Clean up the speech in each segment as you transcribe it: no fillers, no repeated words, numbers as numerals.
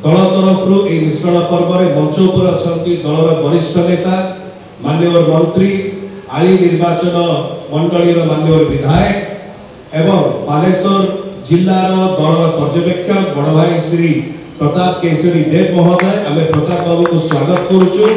दल तरफ मिश्रण पर्व मंच उपर अच्छा दलर वरिष्ठ नेता माननीय मंत्री आली निर्वाचन मंडली माननीय विधायक एवं बालेश्वर जिलार दलर पर्यवेक्षक बड़ भाई श्री प्रताप केशरी देव महोदय आम प्रताप बाबू को स्वागत करुचु।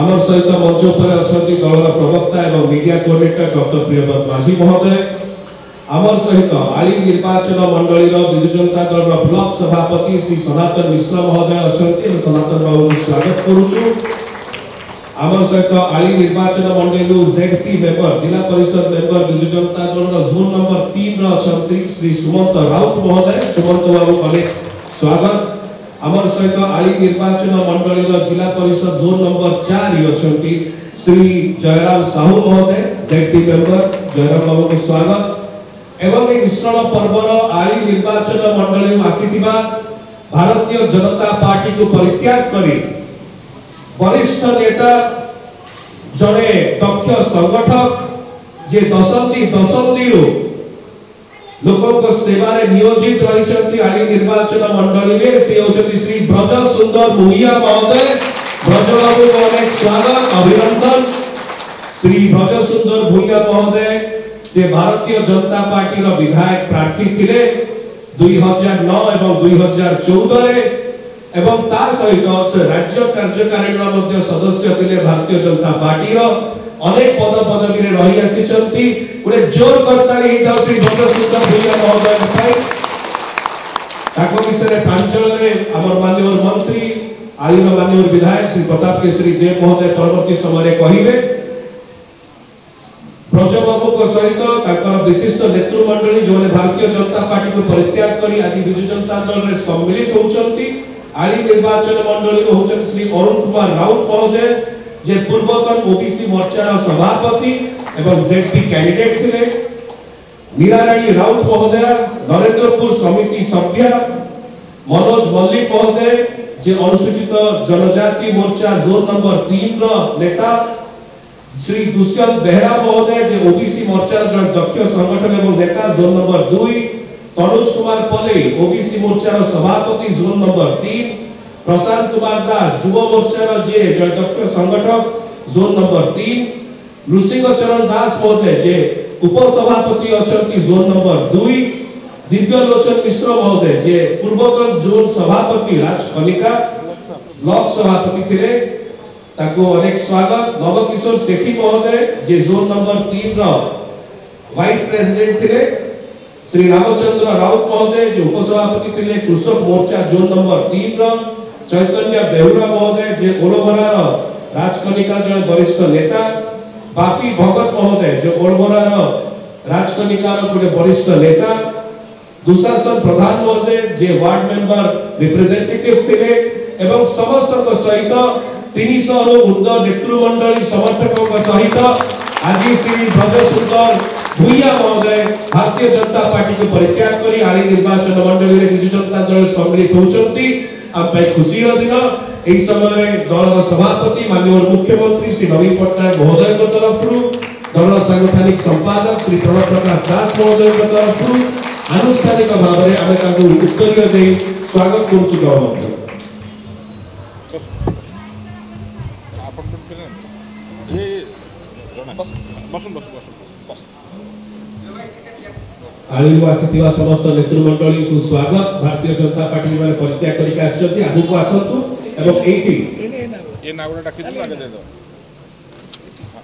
आमर सहित मंच उपर अच्छा दलर प्रवक्ता एवं मीडिया कोऑर्डिनेटर डॉक्टर प्रियव्रत माझी महोदय आमर सहित आली निर्वाचन मंडली विजु जनता दल ब्लॉक सभापति श्री सनातन मिश्र महोदय अच्छा सनातन बाबू को स्वागत करुचु। आमर सहित आली निर्वाचन मंडली जेडपी मेंबर जिला परिषद member Biju Janata Dal zone number 3 अच्छा श्री सुमंत राउत महोदय सुमंत बाबू अनेक स्वागत। आमर सहित आली निर्वाचन मंडली जिला परिषद जोन नंबर 4 अच्छा श्री जयराम साहू महोदय जेडपी मेंबर जयराम बाबू को स्वागत एवं मिश्रण पर्वर आली निर्वाचन मंडली आसीथिबा भारतीय जनता पार्टी को परित्याग करी वरिष्ठ नेता जड़े दक्ष संगठक जे दशंधि लोक सेवा नियोजित रही आली निर्वाचन मंडली रे से होचती श्री ब्रज सुंदर भूया महोदय ब्रज बाबू को अनेक स्वागत अभिनंदन। श्री ब्रज सुंदर भूया महोदय से भारतीय जनता पार्टी रो विधायक प्रार्थी थिले 2009 एवं 2014 रे एवं ता सहित से राज्य कार्यकारिणी मध्ये सदस्य थिले भारतीय जनता पार्टी रो अनेक पद पदवी रे रही आसीचंती गुटे जोर करतारी हे जाउ श्री भद्र सुंदर भूया महोदय भाई ताको विषय प्रांचल रे हमर माननीय मंत्री आलीर माननीय विधायक श्री प्रताप केशरी देव महोदय परवर्ती समय रे कहिबे। ब्रजबाबू को सहित ताकर विशिष्ट नेतृ मंडली जो भारतीय जनता पार्टी को परित्याग करी आज विजु जनता दल रे सम्मिलित होचंती आली निर्वाचन मंडली रो होचन श्री अरुण कुमार राउत महोदय जे पूर्वतन ओबीसी मोर्चा रो सभापति एवं जेडपी कैंडिडेट थिले। मीरारानी राउत महोदय नरेंद्रपुर समिति सभ्य मनोज मल्लिक महोदय जे अनुसूचित जनजाति मोर्चा जोन नंबर 3 रो नेता श्री दुष्यंत बेहरा महोदय जे ओबीसी मोर्चा जन दक्ष संगठन एवं नेता जोन नंबर 2 तनुज कुमार पले ओबीसी मोर्चा सभापति जोन नंबर 3 प्रशांत कुमार दास युवा मोर्चा जे जन दक्ष संगठक जोन नंबर 3 नृसिंह चरण दास महोदय जे उपसभापति अछंती जोन नंबर 2 दिव्य लोचन मिश्र महोदय जे पूर्वतन जोन सभापति राजकनिका ब्लॉक सभापति थिले ताको अनेक स्वागत। नवकिशोर सेठी महोदय जे जोन नंबर 3 रो वाइस प्रेसिडेंट थिले। श्री रामचंद्र राउत महोदय जे उपसभापति थिले कृषक मोर्चा जोन नंबर 3 रो। चैतन्य बेहुरा महोदय जे ओलवरा रो राजकनिका जन वरिष्ठ नेता। बापी भगत महोदय जे ओलवरा रो राजकनिका रो गोटे वरिष्ठ नेता। दुशासन प्रधान महोदय जे वार्ड मेंबर रिप्रेजेंटेटिव थिले एवं समस्त को सहित 300 रो ऊर्ध्व नेतृमंडली समर्थकों सहित आज श्री ब्रज सुंदर भूया महोदय भारतीय जनता पार्टी को परित्याग करी आली निर्वाचन मंडली रे विजु जनता दल सम्मिलित होचंती हम पे खुशी रो दिन एई समय रे दलर सभापति माननीय मुख्यमंत्री श्री नवीन पटनायक महोदय को तरफ रु दलर सांगठनिक संपादक श्री प्रणव प्रकाश दास महोदय को तरफ रु आनुष्ठानिक भाव रे आमे ताकू उत्तरीय दे स्वागत करूछु गवर्नमेंट आलिवा आसीथिबा समस्त नेतृमंडली को स्वागत। भारतीय जनता पार्टी माने परित्याग करिक आछथि आगु को आसंतु एवं एठी ए नागुडा डाकिछु आगे दे दो।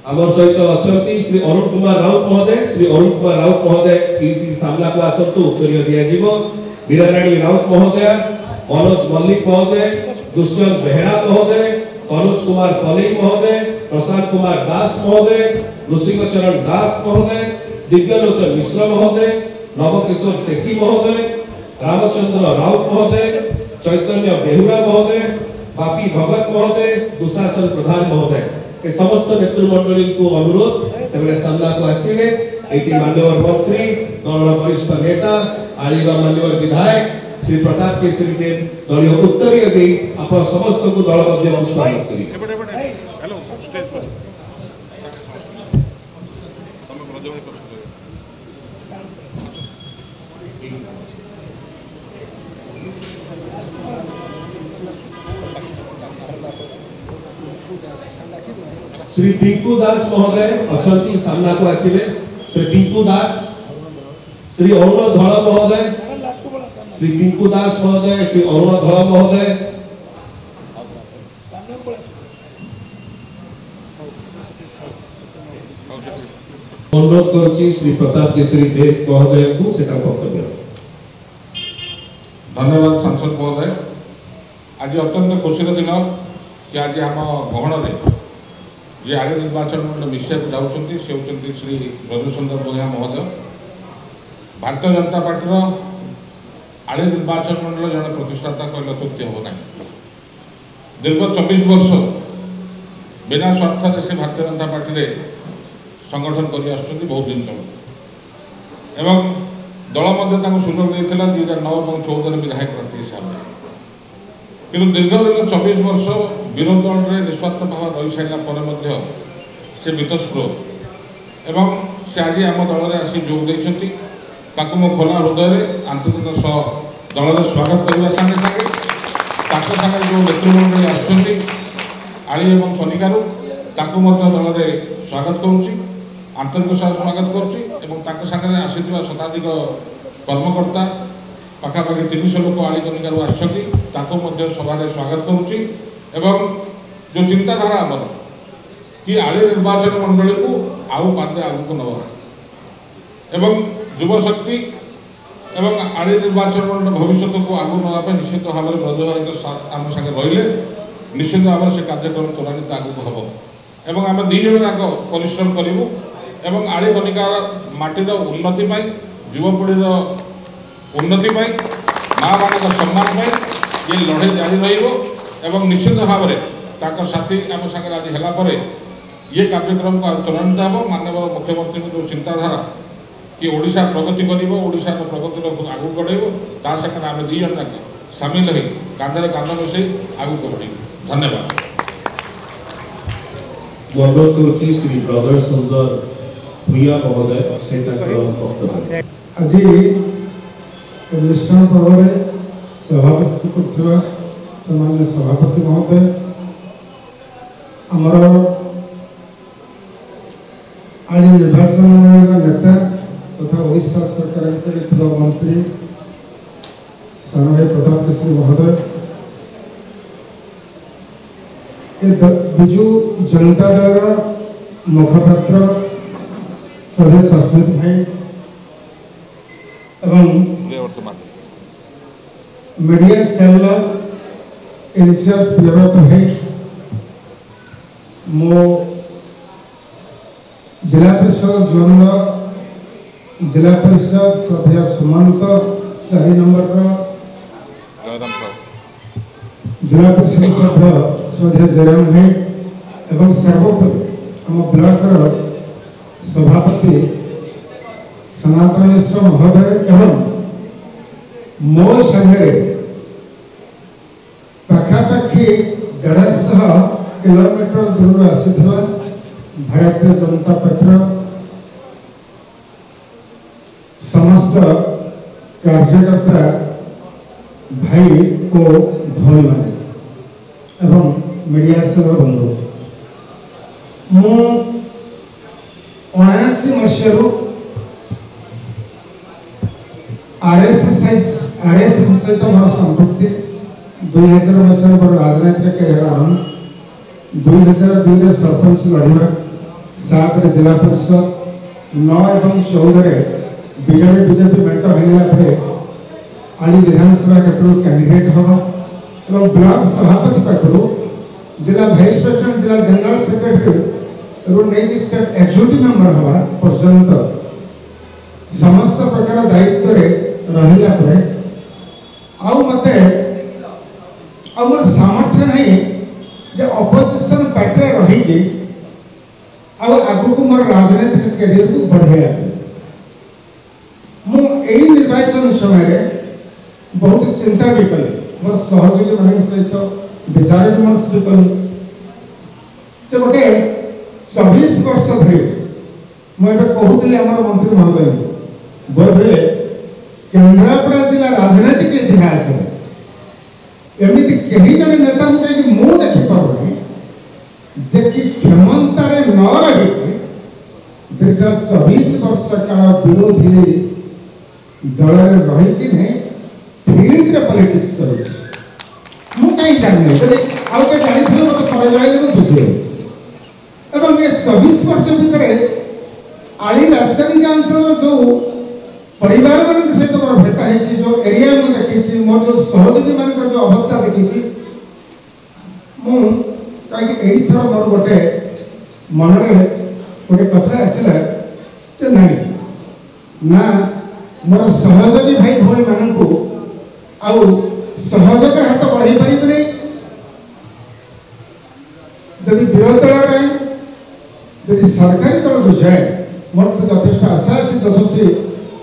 हमर सहित अछथि श्री अरुण कुमार राउत महोदय श्री अरुण कुमार राउत महोदय एठी सामना को आसंतु उत्तरीय दिया जीवो। मीरारानी राउत महोदय मनोज मल्लिक महोदय दुष्यंत बेहरा महोदय तनुज कुमार पले महोदय प्रशांत कुमार दास महोदय नृसिंह चरण दास महोदय दिव्यलोचन मिश्र महोदय नवकिशोर सेठी महोदय रामचंद्र राउत महोदय चैतन्य बेहुरा महोदय बापी भगत महोदय दुशासन प्रधान महोदय ए समस्त नेतृमंडली को अनुरोध से सामना को आसीबे। एटी माननीय मंत्री दलर वरिष्ठ नेता आलीर माननीय विधायक श्री प्रताप केशरी देव दलीय उत्तरीय दे आप समस्त को दल मध्य स्वागत करी। हेलो स्टेज पर श्री टिंकू दास महोदय अछंती सामना को आसिले। श्री टिंकू दास, श्री अरुण धळ महोदय, श्री टिंकू दास महोदय, श्री अरुण धळ महोदय, अनुरोध करुछि श्री प्रताप केसरी देव महोदय को सेटा वक्तव्य। धन्यवाद सांसद महोदय। आज अत्यंत खुशीर दिन कि आज आम गहन जी आगे निर्वाचन मंडल मिशा जाऊँच से होती श्री रविशंकर बोया महोदय। भारतीय जनता पार्टी आगे निर्वाचन मंडल जन प्रतिष्ठाता कहले अत्युक्ति हम ना। दीर्घ 24 वर्ष बिना स्वार्थ से भारतीय जनता पार्टी संगठन कर बहुत दिन तक एवं दल सुजोग देता 2009 और 2014 विधायक प्रार्थी हिसाब से कि दीर्घ दिन 24 वर्ष विरोध दल में निस्वार्थ भाव रही सारा से बीतस्पृह एवं से आज आम दल में आसी जोग देती मो खोला हृदय आंतरिकता सह दल में स्वागत करने सागे सागे सागे जो नेतृमंडली आली और कनिकारु दल में स्वागत करुच्ची आंतरिक स्वागत करुच्ची आसीथिबा शताधिक कर्मकर्ता पाखापाखि 300 लोक आली कनिकारु आछंती सभा स्वागत करुच्ची एवं जो चिंताधारा आमर कि आली निर्वाचन मंडली को आउ पादे आगक नवा एवं युव शक्ति एवं आली निर्वाचन मंडल भविष्य को आगू नापे निश्चित भाव में ब्रज आम सागे रही निश्चित भाव से कार्यक्रम त्वरान्वित आगक हम एवं आम दी जन जाक परिश्रम करूँ एवं आली कनिकार माटीर उन्नति युवपीढ़ीर उन्नति माँ मान सम्मान ये लड़े जारी रही निश्चित भाव में साथी आम सागर आज है ये कार्यक्रम को त्वरान्वित हम माननीय मुख्यमंत्री जो चिंताधारा कि ओडिशा प्रगति कर ओडिशा प्रगति आगू बढ़ेब ता सागर आम दी जन जाक सामिल हो कांधे कांध मिसे आगू बढ़े। धन्यवाद। अनुरोध करुछि श्री ब्रदर सुंदर भूया महोदय से वक्तव्य। आज अनुष्ठान पर्व में सभापति कर सामान्य सभापति महोदय आमर आज निर्वाचन मंडल नेता तथा ओडिशा सरकार मंत्री सान भाई प्रताप केसरी महोदय विजु जनता दल मुखपात्र श्रद्धेय सस्मित भाई एवं मीडिया सेल इंचार्ज प्रियव्रत भाई मो जिला परिषद जोन जिला परिषद श्रद्धेय सुमंत 4 नंबर जिला परिषद सभ्य श्रद्धेय जयराम भाई एवं सर्वोपरि आम ब्लॉक सभापति सनातन मिश्र महोदय एवं मो संगे पाखापाखि 150 किलोमीटर दूर आसीथिबा भारतीय जनता पार्टी समस्त कार्यकर्ता भाई को भौणी माने एवं मीडिया सेवा बंधु मु 79 मसीह आरएसएस सहित मोर संपत्ति 2000 मसीह मोर राजनीतिक कैरियर आरंभ 2002 सरपंच लड़वा 7 जिला परिषद 9 और 14 बीजेडी बीजेपी मेट होगा आज विधानसभा क्षेत्र कैंडिडेट हम और ब्लॉक सभापति पाखु जिला भाइस प्रेसिडेंट जिला जनरल सेक्रेटरी रू नहीं स्टेट एग्जीक्यूटिव मेंबर हवा पर्यंत समस्त प्रकार दायित्व रहिला परे आउ मते हमर सामर्थ्य नहीं जे अपोजिशन पार्टी रही कि आउ आगु को मोर राजनीतिक कैरियर को बढ़ाया मु एई निर्वाचन समय बहुत चिंता भी कले मोर सहयोगी मान सहित विचार विमर्श भी कल जे गोटे 24 वर्ष धरी मुझे कहूली आम मंत्री महोदय बोधे केन्द्रापड़ा जिला राजनीतिक इतिहास एमती कहीं जन नेता कहीं मु देखी पारे जे कि क्षमता न रही दीर्घ 24 वर्ष काल विरोधी दल रही फील्ड पॉलिटिक्स कहीं जानी आउ के जानी मत कर खुशी एवं ये 24 वर्ष भितर आली राजधानी अंचल जो परिवार मान सहित मोर भेटा है जो एरिया में देखी मोर जो सहयोगी मान जो अवस्था देखी कहीं थर मोर गोटे मन में गोटे कथा आसला नहीं ना मोर सहयोगी भाई भाई मानू आउ सहयोग हाथ बढ़ाई पारे जदि विरोधी दल जदि सरकारी दल को जाए मोर तो यथेष आशा अच्छी यशस्वी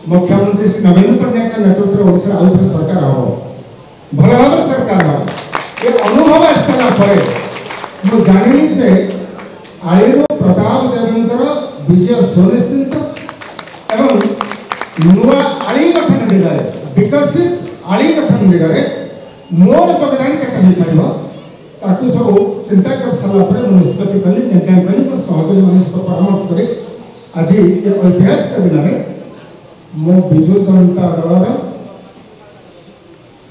मुख्यमंत्री श्री नवीन पट्टनायक नेतृत्व में ओडिशा आउ थे सरकार हम भल भाव सरकार हम ये अनुभव आसला मुझे जानी से आईरू प्रताप देवंकर विजय सुनिश्चित एवं नुआ आली गठन दिगरे विकसित आली गठन दिगरे मोर योगदान केते ताकू सब चिंता कर सारा पर निष्पत्ति कली निर्णय कली पर सहयोगी मान परामर्श करी आज ये ऐतिहासिक दिन में मो विजु जनता दल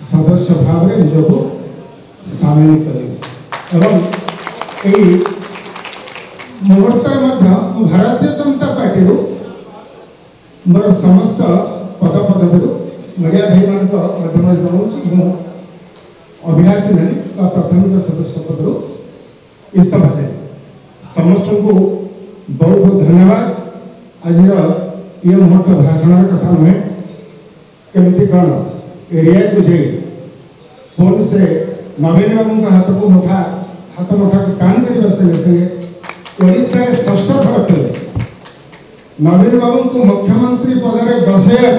सदस्य भाव में निजको सामिल करी एवं यही मुहूर्त भारतीय जनता पार्टी मोर समस्त पद पदवी मीडिया भाई मान माध्यम जनाऊँ अभ्यर्थी नहीं प्राथमिक सदस्य पदर इस्तीफा दे समस्त को बहुत बहुत धन्यवाद आज ये मुहूर्त भाषण कथा नुहे केमती कौन एरिया को जाए पुणी से नवीन बाबू हाथ को मुठा को टाण करने संगे संगे ओडिशा षष्ठ थर पे नवीन बाबू को मुख्यमंत्री पद में बसैया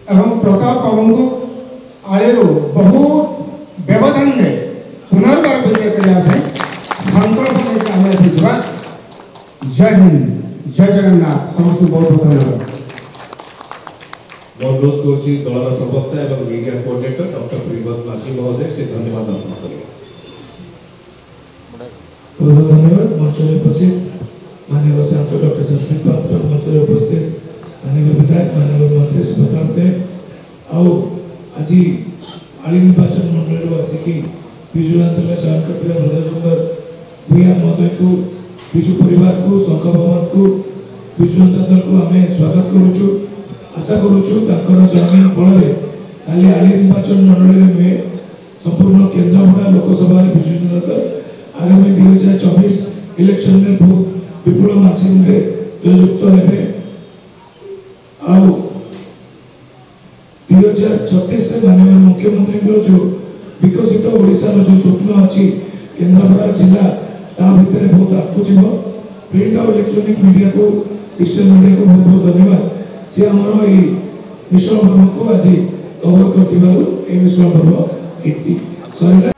एवं प्रताप बाबू को आलू बहुत व्यवधान में पुनर्बार विजय करने संकल्प लेकर आम जा जय हिंद जय जगन्नाथ समस्त बहुत बहुत धन्यवाद अनुरोध करुच्ची दलर प्रवक्ता एवं मीडिया कोऑर्डिनेटर डॉक्टर प्रियव्रत माझी महोदय से धन्यवाद अर्पण करेंगे। बहुत धन्यवाद मंच में उपस्थित माननीय सांसद डॉक्टर सस्मित पात्र मंच में उपस्थित माननीय विधायक माननीय मंत्री श्री प्रताप देव आउ आज आली निर्वाचन मंडल आसिक विजु आंदोलन चयन करते ब्रजसुंदर भूया महोदय को विजु परिवार को संघ भवन को विजु जनता दल को आम स्वागत करुचु आशा करुचु जमीन फल खाली आली निर्वाचन मंडल में नुहे संपूर्ण केन्द्रापड़ा लोकसभा विजु जनता दल आगामी 2024 इलेक्शन में बहुत विपुल मार्जिन में जययुक्त हेबे आउ 2036 से माननीय मुख्यमंत्री जो विकसित ओडिशा जो स्वप्न अच्छी केन्द्रापड़ा जिला ता भितर बहुत आगुची प्रिंट और इलेक्ट्रॉनिक मीडिया को डिजिटल मीडिया को बहुत बहुत धन्यवाद सी आम मिश्रण पर्व को आज कवर कर मिश्रण पर्व सर